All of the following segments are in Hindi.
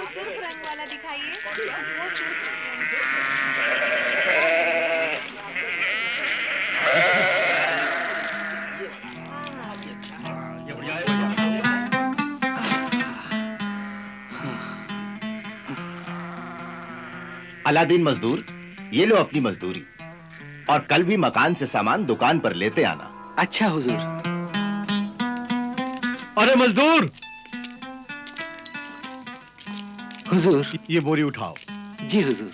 सुर्ख रंग वाला दिखाइए। वो सुर्ख रंग। अलादीन मजदूर, ये लो अपनी मजदूरी, और कल भी मकान से सामान दुकान पर लेते आना। अच्छा हुजूर। अरे मजदूर, हुजूर। ये बोरी उठाओ। जी हुजूर।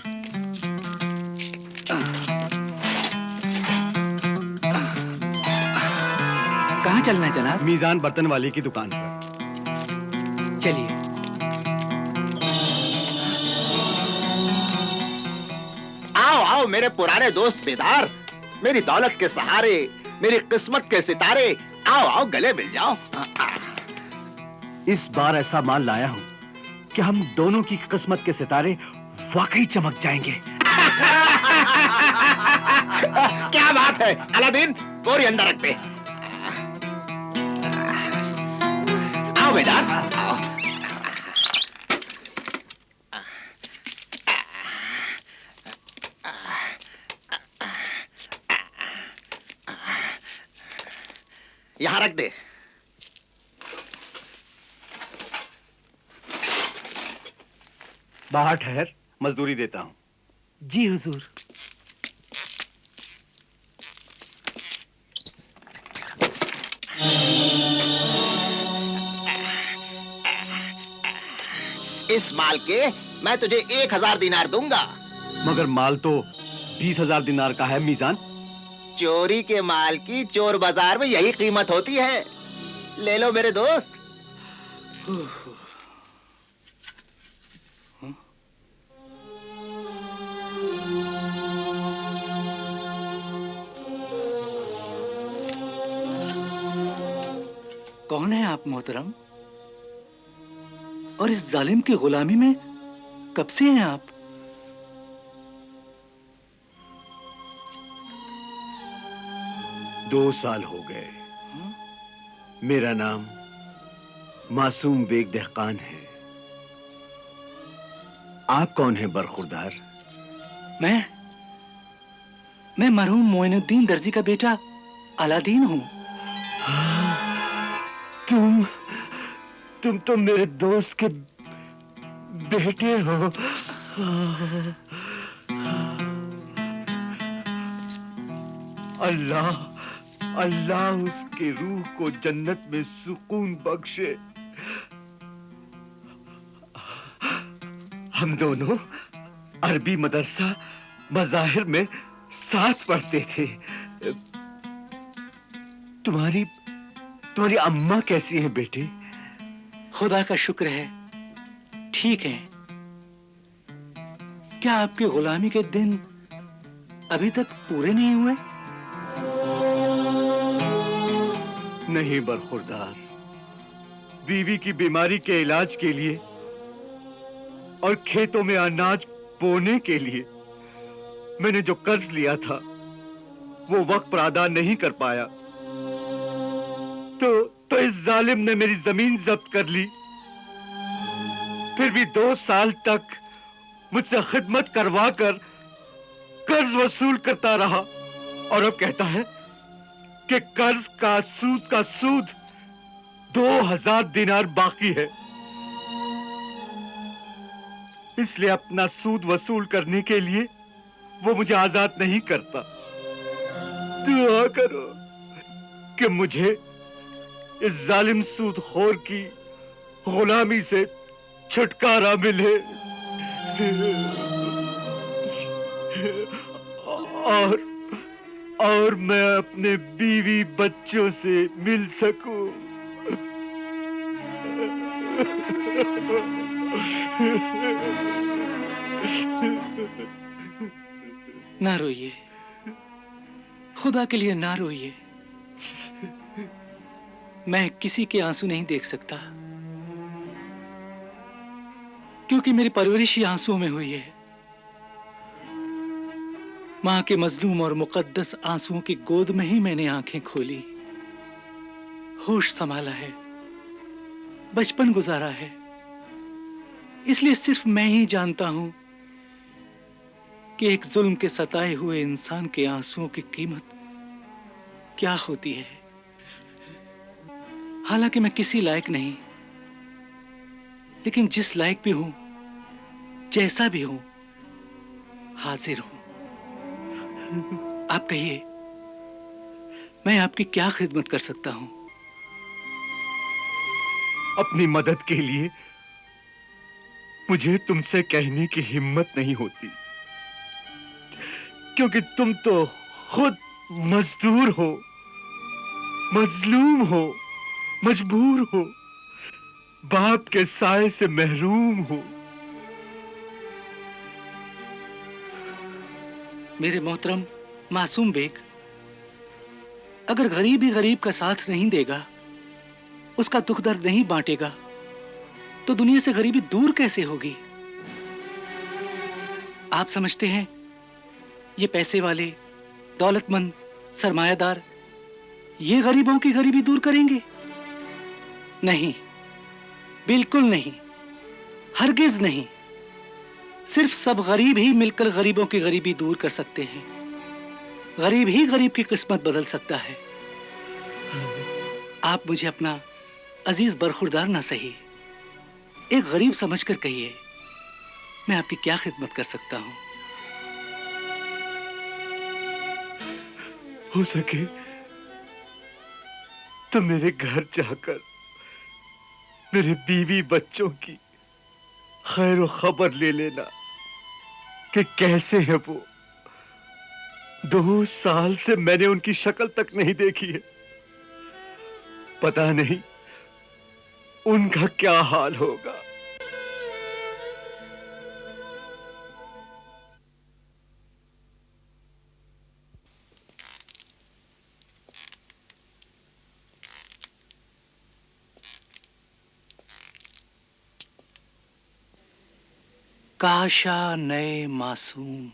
कहाँ चलना है जनाब? मीजान बर्तन वाले की दुकान पर। चलिए। आओ आओ मेरे पुराने दोस्त बेदार, मेरी दौलत के सहारे, मेरी किस्मत के सितारे, आओ आओ गले मिल जाओ। इस बार ऐसा माल लाया हूं कि हम दोनों की किस्मत के सितारे वाकई चमक जाएंगे। क्या बात है अलादीन, बोरी अंदर रख दे। आओ बेदार आओ। यहां रख दे। बाहर ठहर, मजदूरी देता हूं। जी हुजूर। इस माल के मैं तुझे 1000 दिनार दूंगा। मगर माल तो 20,000 दिनार का है मीजान। चोरी के माल की चोर बाजार में यही कीमत होती है। ले लो मेरे दोस्त। कौन है आप मोहतरम? और इस जालिम की गुलामी में कब से हैं आप? दो साल हो गए। मेरा नाम मासूम बेग दहकान है। आप कौन हैं बरखुरदार? मैं मरहूम मोइनुद्दीन दर्जी का बेटा अलादीन हूं। तुम तो मेरे दोस्त के बेटे हो। अल्लाह उसके रूह को जन्नत में सुकून बख्शे। हम दोनों अरबी मदरसा मज़ाहिर में साथ पढ़ते थे। तुम्हारी अम्मा कैसी है बेटे? खुदा का शुक्र है, ठीक है। क्या आपकी गुलामी के दिन अभी तक पूरे नहीं हुए? नहीं बरखुरदार, बीवी की बीमारी के इलाज के लिए और खेतों में अनाज बोने के लिए मैंने जो कर्ज लिया था वो वक्त पर अदा नहीं कर पाया। तो इस जालिम ने मेरी जमीन जब्त कर ली। फिर भी 2 साल तक मुझसे खिदमत करवा कर कर्ज वसूल करता रहा, और अब कहता है कि कर्ज का सूद 2000 दिनार बाकी है। इसलिए अपना सूद वसूल करने के लिए वो मुझे आजाद नहीं करता। दुआ करो कि मुझे इस जालिम सूदखोर की गुलामी से छुटकारा मिले और मैं अपने बीवी बच्चों से मिल सकूं। ना रोइए, खुदा के लिए ना रोइए। मैं किसी के आंसू नहीं देख सकता, क्योंकि मेरी परवरिश ही आंसुओं में हुई है। मां के मजलूम और मुकद्दस आंसुओं की गोद में ही मैंने आंखें खोली, होश संभाला है, बचपन गुजारा है। इसलिए सिर्फ मैं ही जानता हूं कि एक जुल्म के सताए हुए इंसान के आंसुओं की कीमत क्या होती है। हालांकि मैं किसी लायक नहीं, लेकिन जिस लायक भी हूं, जैसा भी हूं, हाजिर हूं। आप कहिए, मैं आपकी क्या खिदमत कर सकता हूं? अपनी मदद के लिए मुझे तुमसे कहने की हिम्मत नहीं होती, क्योंकि तुम तो खुद मजदूर हो, मजलूम हो, मजबूर हो, बाप के साए से महरूम हो। मेरे मोहतरम मासूम बेग, अगर गरीब ही गरीब का साथ नहीं देगा, उसका दुख दर्द नहीं बांटेगा, तो दुनिया से गरीबी दूर कैसे होगी? आप समझते हैं ये पैसे वाले, दौलतमंद, सरमायादार ये गरीबों की गरीबी दूर करेंगे? नहीं, बिल्कुल नहीं, हरगिज नहीं। सिर्फ सब गरीब ही मिलकर गरीबों की गरीबी दूर कर सकते हैं। गरीब ही गरीब की किस्मत बदल सकता है। आप मुझे अपना अजीज बरखुरदार ना सही, एक गरीब समझकर कहिए, मैं आपकी क्या खिदमत कर सकता हूं? हो सके तो मेरे घर जाकर मेरे बीवी बच्चों की खैर व खबर ले लेना कि कैसे हैं वो। 2 साल से मैंने उनकी शक्ल तक नहीं देखी है। पता नहीं उनका क्या हाल होगा। काशा नए मासूम।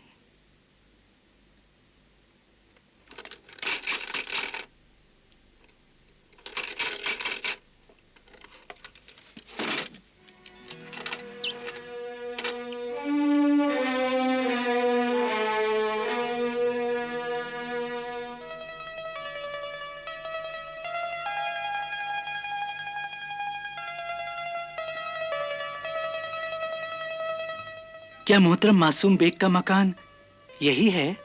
क्या मोहतरम मासूम बेग का मकान यही है?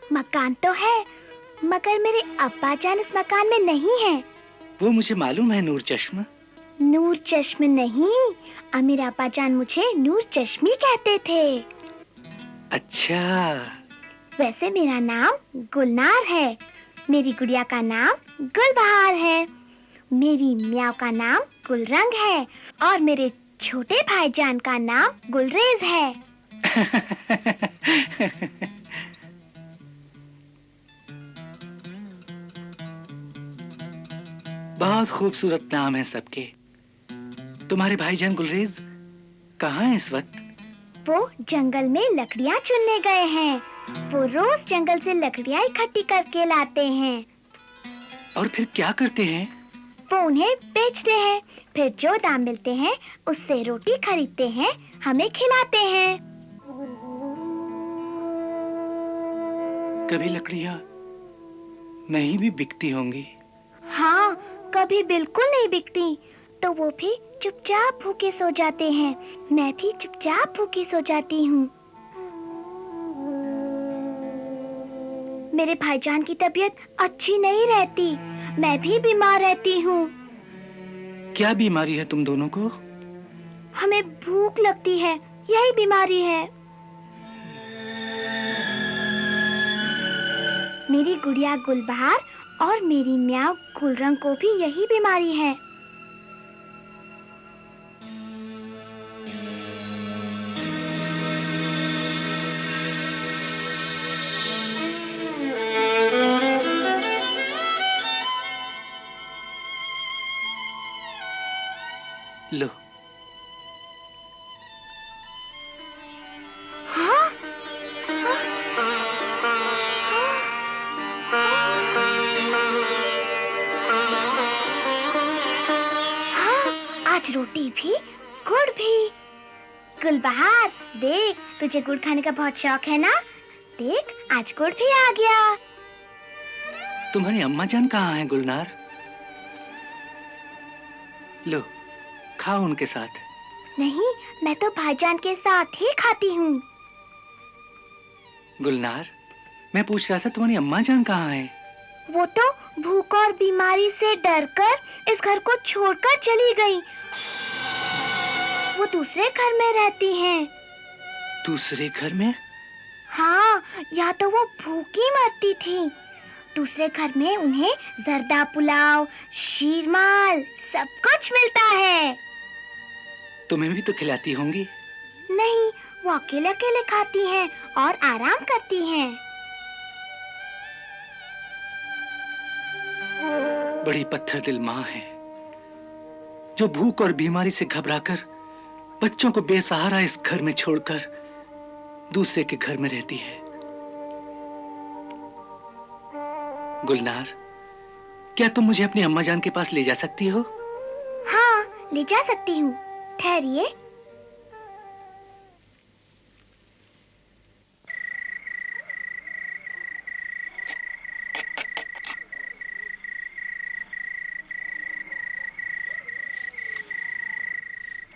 मकान तो है, मगर मेरे अब्बा जान इस मकान में नहीं है। वो मुझे मालूम है नूर चश्म। नूर चश्म नहीं, अमीर अब्बा जान मुझे नूर चश्मी कहते थे। अच्छा। वैसे मेरा नाम गुलनार है, मेरी गुड़िया का नाम गुलबहार है, मेरी मियाँ का नाम गुलरंग है और मेरे छोटे भाईजान का नाम गुलरेज है। बहुत खूबसूरत नाम है सबके। तुम्हारे भाईजान गुलरेज कहाँ हैं इस वक्त? वो जंगल में लकड़ियाँ चुनने गए हैं। वो रोज जंगल से लकड़ियाँ इकट्ठी करके लाते हैं। और फिर क्या करते हैं? वो उन्हें बेचते हैं, फिर जो दाम मिलते हैं उससे रोटी खरीदते हैं, हमें खिलाते हैं। कभी लकड़ियाँ नहीं भी बिकती होंगी? हाँ, कभी बिल्कुल नहीं बिकती, तो वो भी चुपचाप भूखे सो जाते हैं। मैं भी चुपचाप भूखी सो जाती हूँ। मेरे भाईजान की तबीयत अच्छी नहीं रहती, मैं भी बीमार रहती हूँ। क्या बीमारी है तुम दोनों को? हमें भूख लगती है, यही बीमारी है। मेरी गुड़िया गुलबहार और मेरी मियाँ गुलरंग को भी यही बीमारी है। लो। हाँ? हाँ, आज रोटी भी, गुड़ भी। गुलबहार, देख तुझे गुड़ खाने का बहुत शौक है ना? देख आज गुड़ भी आ गया। तुम्हारी अम्मा जान कहाँ है गुलनार? लो, खाओ उनके साथ। नहीं, मैं तो भाईजान के साथ ही खाती हूँ। गुलनार, मैं पूछ रहा था तुम्हारी अम्मा जान कहाँ है? वो तो भूख और बीमारी से डरकर इस घर को छोड़कर चली गई। वो दूसरे घर में रहती हैं। दूसरे घर में? हाँ, यहाँ तो वो भूखी मरती थी। दूसरे घर में उन्हें जर्दा पुलाव, शीरमाल सब कुछ मिलता है। तुम्हें भी तो खिलाती होंगी? नहीं, वो अकेले अकेले खाती हैं और आराम करती हैं। बड़ी पत्थर दिल माँ है, जो भूख और बीमारी से घबराकर बच्चों को बेसहारा इस घर में छोड़कर दूसरे के घर में रहती है। गुलनार, क्या तुम मुझे अपनी अम्मा जान के पास ले जा सकती हो? हाँ, ले जा सकती हूँ। ठहरिए।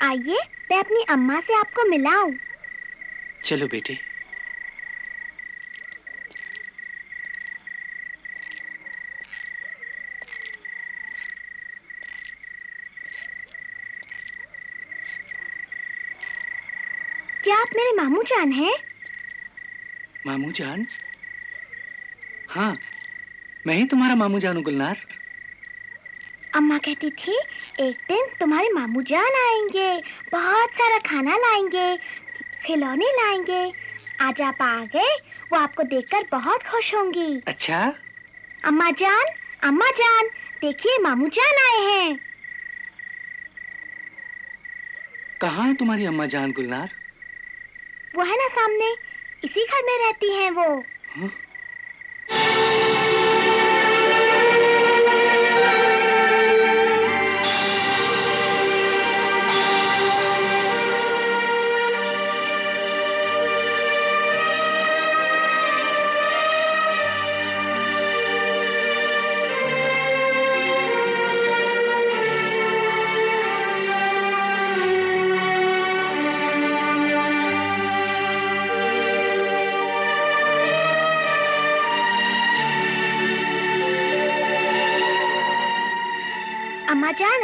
आइए, मैं अपनी अम्मा से आपको मिलाऊं। चलो बेटे। क्या आप मेरे मामू जान हैं? मामू जान? हाँ, मैं ही तुम्हारा मामू जान हूं गुलनार। अम्मा कहती थी एक दिन तुम्हारे मामू जान आएंगे, बहुत सारा खाना लाएंगे, खिलौने लाएंगे। आज आप आ गए, वो आपको देखकर बहुत खुश होंगी। अच्छा? अम्मा जान, देखिए मामू जान आए हैं। कहाँ है तुम्हारी अम्मा जान गुलनार? वो है ना सामने, इसी घर में रहती हैं वो। हाँ?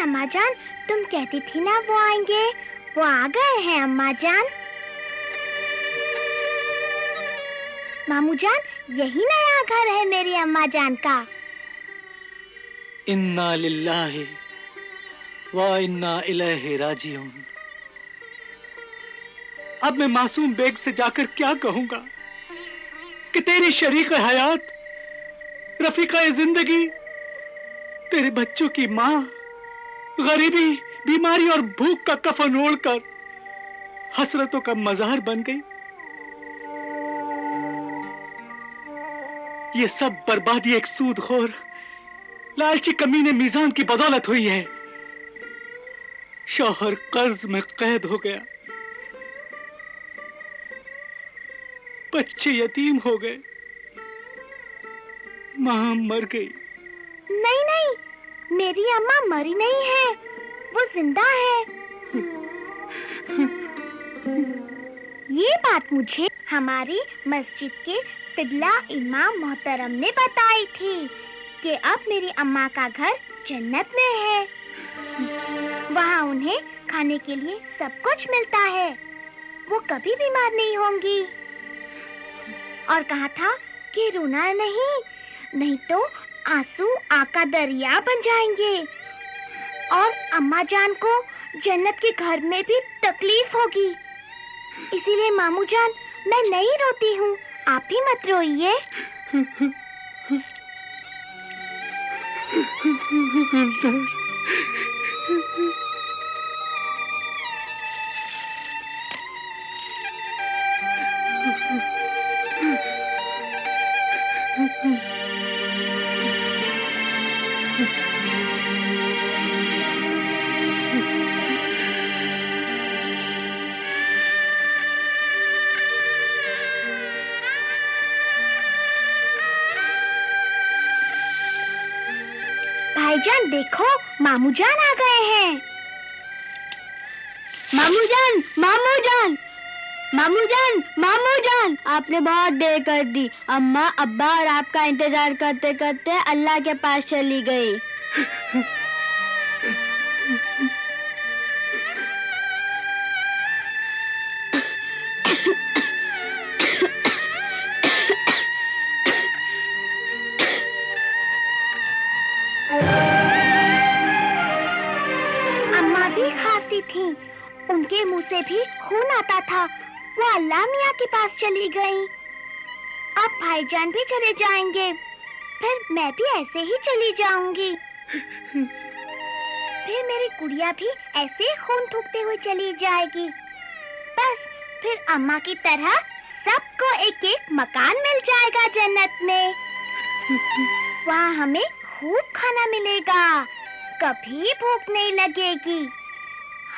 अम्मा जान, तुम कहती थी ना वो आएंगे, वो आ गए हैं अम्मा जान। मामू जान, यही नया घर है मेरी अम्मा जान का। इन्ना लिल्लाहि व इन्ना इलैहि राजिऊन। अब मैं मासूम बेग से जाकर क्या कहूंगा कि तेरी शरीक हयात, रफीका जिंदगी, तेरे बच्चों की माँ गरीबी, बीमारी और भूख का कफन ओढ़कर हसरतों का मजार बन गई। ये सब बर्बादी एक सूदखोर, लालची कमीने मीजान की बदौलत हुई है। शौहर कर्ज में कैद हो गया, बच्चे यतीम हो गए, मां मर गई। नहीं नहीं, मेरी अम्मा मरी नहीं है, वो जिंदा है। ये बात मुझे हमारी मस्जिद के किबला इमाम मोहतरम ने बताई थी कि अब मेरी अम्मा का घर जन्नत में है। वहाँ उन्हें खाने के लिए सब कुछ मिलता है, वो कभी बीमार नहीं होंगी। और कहा था कि रोना नहीं तो आंसू आका दरिया बन जाएंगे और अम्मा जान को जन्नत के घर में भी तकलीफ होगी। इसीलिए मामू जान, मैं नहीं रोती हूँ, आप भी मत रोइए। जान देखो, मामू जान आ गए हैं। मामू जान, मामू जान, मामू जान, मामू जान, आपने बहुत देर कर दी। अम्मा, अब्बा और आपका इंतजार करते करते अल्लाह के पास चली गई। अम्मा भी खांसती थी, उनके मुंह से भी खून आता था। वो अल्लाह मियाँ के पास चली गई। अब भाईजान भी चले जाएंगे, फिर मैं भी ऐसे ही चली जाऊंगी। फिर मेरी गुड़िया भी ऐसे ही खून थूकते हुए चली जाएगी। बस फिर अम्मा की तरह सबको एक एक मकान मिल जाएगा जन्नत में। वहाँ हमें खूब खाना मिलेगा, कभी भूख नहीं लगेगी,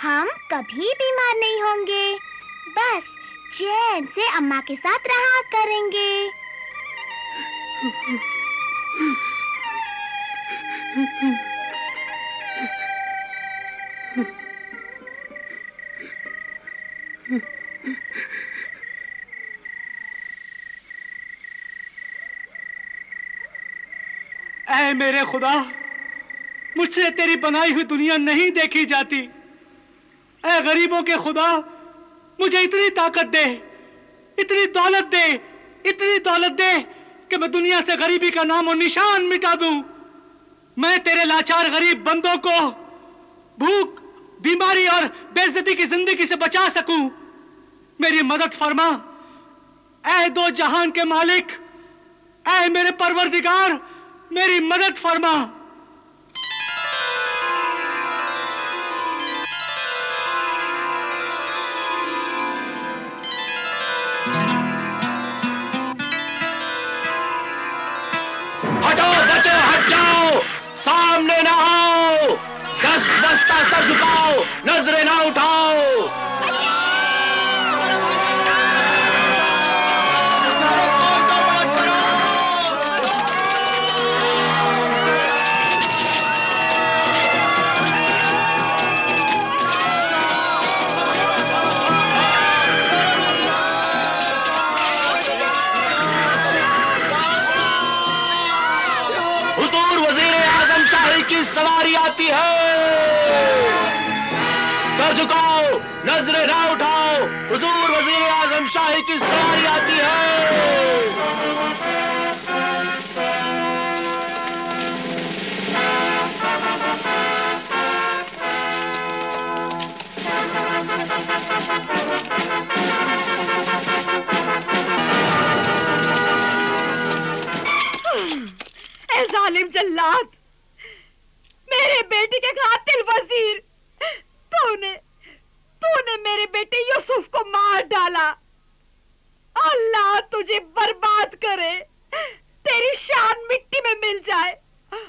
हम कभी बीमार नहीं होंगे, बस चैन से अम्मा के साथ रहा करेंगे। ऐ मेरे खुदा, मुझसे तेरी बनाई हुई दुनिया नहीं देखी जाती। ऐ गरीबों के खुदा, मुझे इतनी ताकत दे, इतनी दौलत दे, इतनी दौलत दे कि मैं दुनिया से गरीबी का नाम और निशान मिटा दूं। मैं तेरे लाचार गरीब बंदों को भूख, बीमारी और बेइज्जती की जिंदगी से बचा सकूं। मेरी मदद फरमा ऐ दो जहान के मालिक, ऐ मेरे परवरदिगार, मेरी मदद फरमा। हटो बचो, हट जाओ, सामने ना आओ, दस बस्ता सर झुकाओ, नजरें ना उठाओ। हुजूर वजीर आजम शाही की सवारी आती है। सर झुकाओ, नजरें ना उठाओ, हुजूर वजीर आजम शाही की सवारी आती है। ए जालिम जल्लाद, मेरे बेटे के कातिल वजीर, तूने मेरे बेटे यूसुफ को मार डाला। अल्लाह तुझे बर्बाद करे, तेरी शान मिट्टी में मिल जाए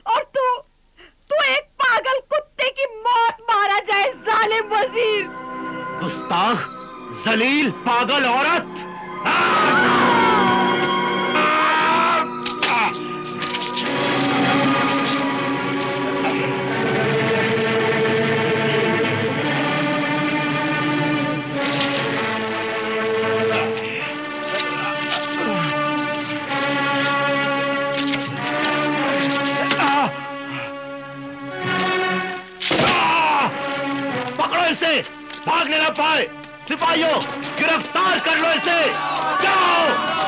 और तू एक पागल कुत्ते की मौत मारा जाए, जालिम वजीर। गुस्ताख, जलील, पागल औरत। पकड़ो इसे, भागने ना पाए। सिपाहियों, गिरफ्तार कर लो इसे। जाओ।